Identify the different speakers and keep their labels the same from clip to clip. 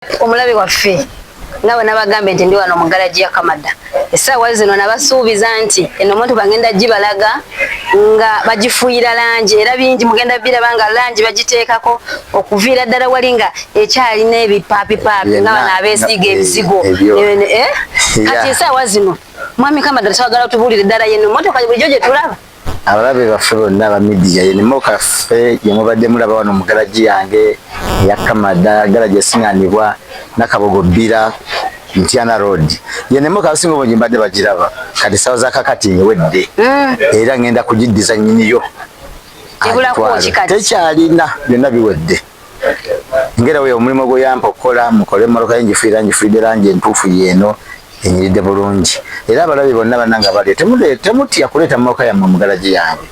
Speaker 1: Omulabi waffe nawe nabagambe nti ndi wano mu garaji ya Kamada. Essaawa zino nabasuubiza nti eno mmotoka ngenda gibalaga nga bagifuuyira langi era bingi mugenda biraba nga langi bagiteekako okuviira ddala wali nga ekyalina ebipaapipaapi nga bano abeesiiga ebizigo. Kati essaawa zino mwami Kamada twagala tubuulire ddala yeno mmotoka bulijjo gye tulaba.
Speaker 2: Abalabe baffe bonna aba midiya ye mmotoka ffe gye mubadde mulaba wano mu garaji yange ya Kamada, garaji esiŋŋanibwa Nakabogo Bbira Mtyana Road. Ye mmotoka abasinga obungi mbadde bagiraba kati ssaawa za kakati nyewedde era ngenda kugiddiza nnyiniyo. Tekyalina byonna biwedde. Ngera we omulimu gwe yampa okukola mukole mmotoka ye ngifuuyidde langi entuufu yeeno enyiridde bulungi. Era abalabe bonna bannanga bali temutya kuleeta mmotoka yammwe mu garaji yange.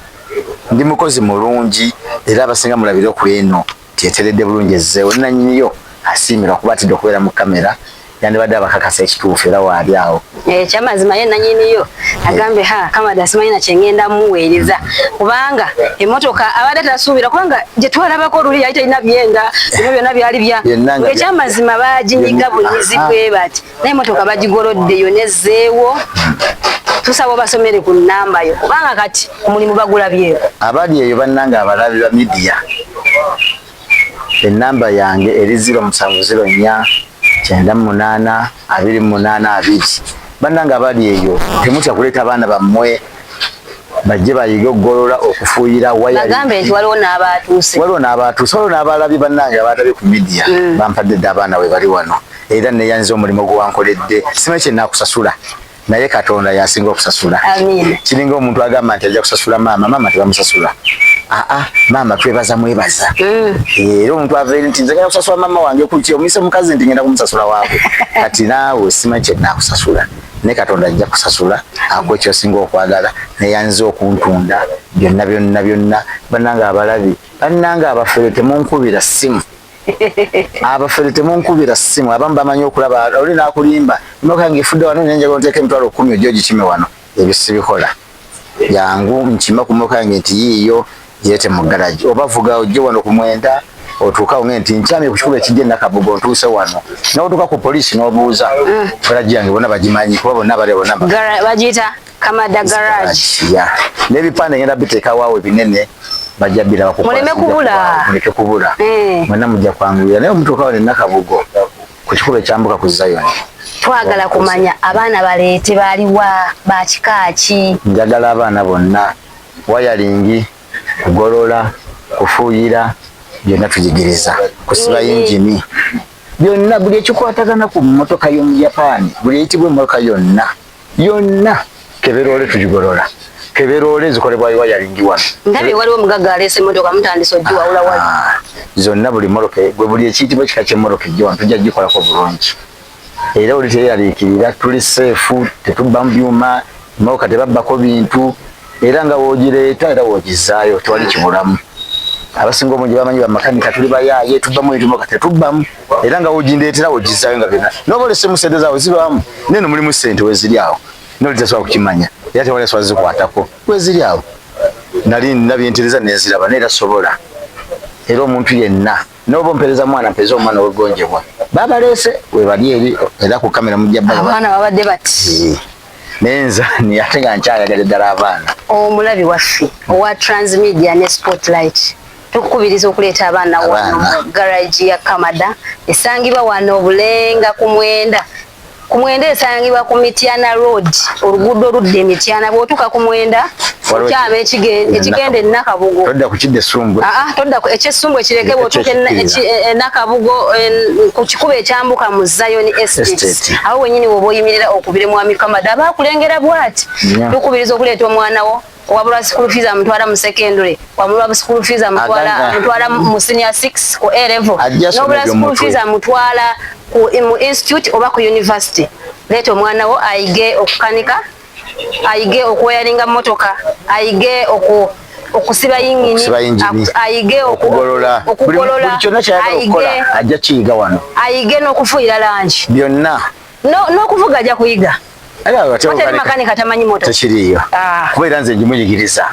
Speaker 2: Ndi mukozi mulungi era abasinga mulabire ku eno tieteredde bulungi ezzeewo nannyiniyo asiimirwa kuba atidde okubeera mu kamera yandibadde abakakasa ekituufu era waali awo.
Speaker 1: Kyamazima ye nannyiniyo agambe Kamada simanyi na kye ngenda muweereza kubanga emmotoka abadde tasuubira kubanga gye twalabako oluli yali talina byenda bino byonna byali bya ekyamazima baginyiga bunyizi bwe bati naye emmotoka bagigoloddeyo nezzeewo. Tusaba basomere ku nnamba yo kubanga kati omulimu bagulabyeyo.
Speaker 2: Abali eyo bannanga abalabi ba midiya ennamba yange eri 0704 98 28 bannanga abali eyo temutya kuleeta abaana bammwe bajje bayiga okugolola okufuuyira waya.
Speaker 1: Bagambe nti waliwo n'abaatuuse.
Speaker 2: Waliwo n'abalabi bannanga abalabye ku midiya bampadde dde abaana we bali wano era neyanze omulimu gwe wankoledde simanyi kye naakusasula naye Katonda yasinga okusasula. Kiringa omuntu agamba nti ajja kusasula maama tebamusasula. Maama twebaza mwebaza. Era omuntu aveeri nti nze ngenda kusasula maama wange kuki omise mukazi nti ngenda kumusasula waabwe. Kati naawe simanyi kye naakusasula naye Katonda ajja kusasula akuwa ky'osinga okwagala neyanze okuntunda byonna. Bannanga abalabi bannanga abafere temunkubira ssimu. Abafere temunkubira ssimu abamu bamanyi okulaba oli n'akulimba mmotoka ng'efudde wano nenjaga onteeka emitwalo 10 ojja ogikime wano ebyo sibikola. Jangu nkima ku mmotoka yange nti yiiyo girete mu garaji oba vuga ojje wano ku Mwenda otuukawo nti nkyamye ku kikubo ekijja Nakabogo ntuuse wano n'otuuka ku poliisi n'obuuza garaji yange bonna bagimanyi kuba bonna bali bonna
Speaker 1: bagiyita Kamada Garage.
Speaker 2: N'ebipande ngenda biteeka waawe binene bajja biraba ku
Speaker 1: muleme kubula.
Speaker 2: Muleke kubula. Mwenna mujja kwanguyira naye omutuuka wano Nakabogo ku kikubo ekyambuka ku Zion.
Speaker 1: Twagala kumanya abaana baleete baaliwa bakika ki.
Speaker 2: Njagala abaana bonna wayalingi kugolola kufuuyira byonna tugigiriza kusiba yingini byonna buli ekikwatagana ku mmotoka y'Omuyapani buli eyitibwa emmotoka yonna keberoole tugigolola. Keberoole zikolebwa wayalingi wano.
Speaker 1: Ndabye waliwo omugaga aleese emmotoka mutandise ogiwawula wali.
Speaker 2: Zonna buli mmotoka buli ekiyitibwa ekika ky'emmotoka ejja wano tujja gikolako bulungi. Era oli teyaliikirira tuli seefu tetubba mu byuma emmotoka tebabbako bintu era nga woogireeta era woogizaayo tewali kibulamu. Abasinga obungi bamanyi bamakanika tuli bayaaye tubbamu emmotoka tetubbamu era nga woogindeetera woogizaayo nga byonna n'oba olesemu ssente zaawe zibaamu neno mulimu ssente weziri awo noli tesobola kukimanya era tewali asobola zikwatako weziri awo nali nabyentereza nenziraba naye era sobola. Era omuntu yenna n'oba ompereza mwana mpereza omwana wegonjebwa babaleese webali eri era ku kamera mujja
Speaker 1: abaana babadde bati
Speaker 2: nenza ni ate nga nkyayagala ddala abaana.
Speaker 1: Omulabi waffe owa Transmedia ne Spotlight tukubiriza okuleeta abaana wano mu garage ya Kamada esangibwa wano Bulenga ku Mwenda. Ku Mwenda esangibwa ku Mtyana Road oluguudo oludda Mtyana bw'otuuka ku Mwenda okyaba ekigende Nakabogo.
Speaker 2: Todda ku kidde Ssumbwe.
Speaker 1: Todda ku eky'Essumbwe kireke bw'otuuka Nakabogo ku kikubo ekyambuka mu Zion Estate. Awo wennyini woba oyimirira okubire mwami Kamada abaakulengera bw'ati. Tukubiriza okuleeta omwana wo wabula school fees amutwala mu secondary wamulwa school fees amutwala mu senior 6 ku A level n'obula school fees amutwala mu institute oba ku university. Leeta omwana wo ayige okukanika ayige okweyalinga motoka ayige okusiba yingini ayige okugolola
Speaker 2: buli kyonna kyayagala okukola ajja kiyiga wano
Speaker 1: ayige n'okufuuyira langi
Speaker 2: byonna
Speaker 1: n'okuvuga ajja kuyiga. Watali makanika tamanyi motoka
Speaker 2: tekiriyo kuba era nze njimuyigiriza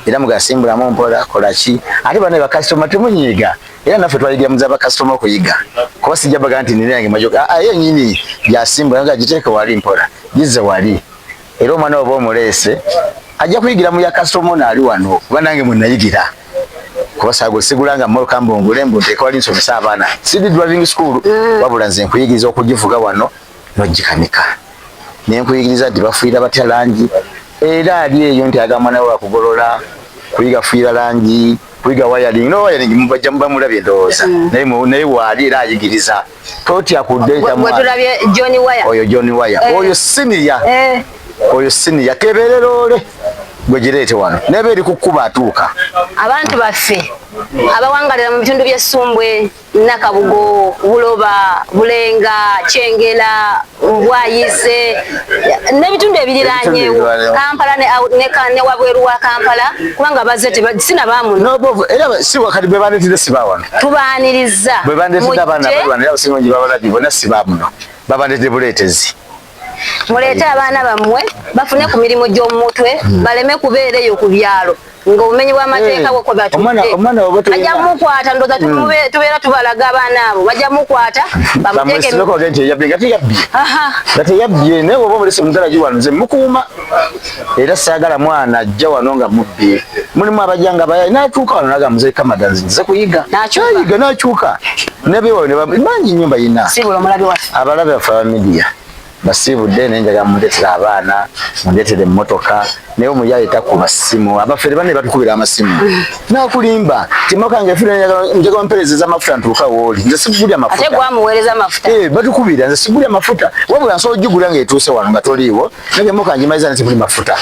Speaker 2: era mugasimbulamu mpola kola ki ate bana bakasitoma temunyiiga era naffe twayigira muzaba customer okuyiga kuba sijja baga nti nina yange majoka yenyini byasimba yanga giteeke wali mpola gize wali era omwana oba omuleese ajja kuyigira mu ya customer naali wano kuba nange mwenayigira kuba sago sigulanga mmoyo kambongole mbunteeka wali nsomesa abaana sidi driving school wabula nze nkuyigiriza okugivuga wano nogikanika nenkuyigiriza nti bafuira batya langi era ali eyo nti agamba nawe wakugolola kuyiga fuira langi kuyiga wiring no wiring mubajja muba mulabye ndowooza naye waali era ayigiriza totya kudeeta oyo John Wire oyo senior kebererole gwegireete wano neba eri kukuba atuuka
Speaker 1: abantu baffe abawangalira mu bitundu by'Essumbwe Nakabugo Buloba Bulenga Kyengera Mbwayise n'ebitundu ebiriranyeewo Kampala ne wabweru wa Kampala kubanga bazze sina baamu
Speaker 2: era si wakati bwe baneetedde sibawano
Speaker 1: tubaaniriza
Speaker 2: bwe baneetedde abaana balwana era osinga ngi babalabi bonna sibaamuno babaneetedde buleetezi
Speaker 1: muleete abaana bammwe bafune ku mirimu gy'omutwe baleme kubeereyo ku byalo ng'obumenyi bw'amateeka bwekwe batudde bajja mukwata ndoza tubeera tubalaga abaana abo bajja mukwata
Speaker 2: bamutegegateyabbye naye oba omulese mugalaji wano nze mukuuma era saagala mwana ajja wano nga mubbi mulimu abajja nga bayayi n'atuuka wano naga muzeyi Kamada nze kuyiga nayiga n'akyuka nebeewayo bangi nnyo bayina abalabe baffe aba midiya basibudde nenjaga mundeetera abaana mundeetere emmotoka naye omuyayi takuba ssimu abafere bane batukubira amasimu nakulimba timokange fire njaga mperezeza amafuta ntuuka wooli nze sigulya mafuta
Speaker 1: ate gwamuweereza amafuta
Speaker 2: batukubira nze sigulya mafuta wabula nsobola ogigula nga etuuse wano nga toliiwo nange mokange maliza nti muli mafuta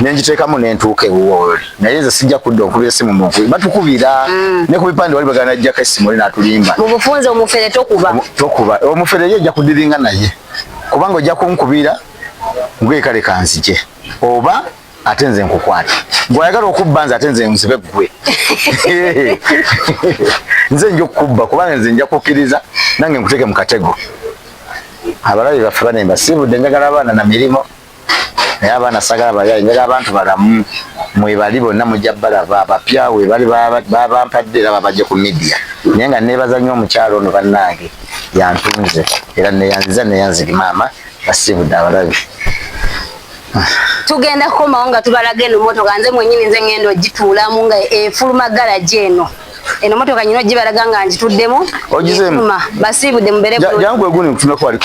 Speaker 2: nenjiteekamu nentuuka ewooli naye nze sijja kudda okubira essimu munkubi batukubira ne ku bipande wali bagana ajjako essimu oli n'atulimba
Speaker 1: mu bufunze omufere
Speaker 2: tokuba omufere ye ejja kudiringa naye kubanga ojja kunkubira ngwekale kanzije oba ate nze nkukwata bw'ayagala okubba nze ate nze nzibe ggwe nze nja okukubba kubanga nze nja kukkiriza nange nkuteeke mu katego abalabi baffe bane mbasibudde njagala abaana na mirimu naye abaana sagala bayayi njagala abantu balamu mwebali bonna mujja balaba abapya webali babampadde era babajje ku midiya naye nga neebaza nnyo omukyalo ono bannange yantunze era neyanziza neyanziri maama basibudde abalabi
Speaker 1: tugenda kukomawo nga tubalaga eno motoka nze mwenyini nze ngenda ogituulamu nga efuluma galaji eno motoka nyina ogibalaga nga ngituddemu
Speaker 2: ogizeemu
Speaker 1: basibudde mubere
Speaker 2: jangu eguni ntunako wali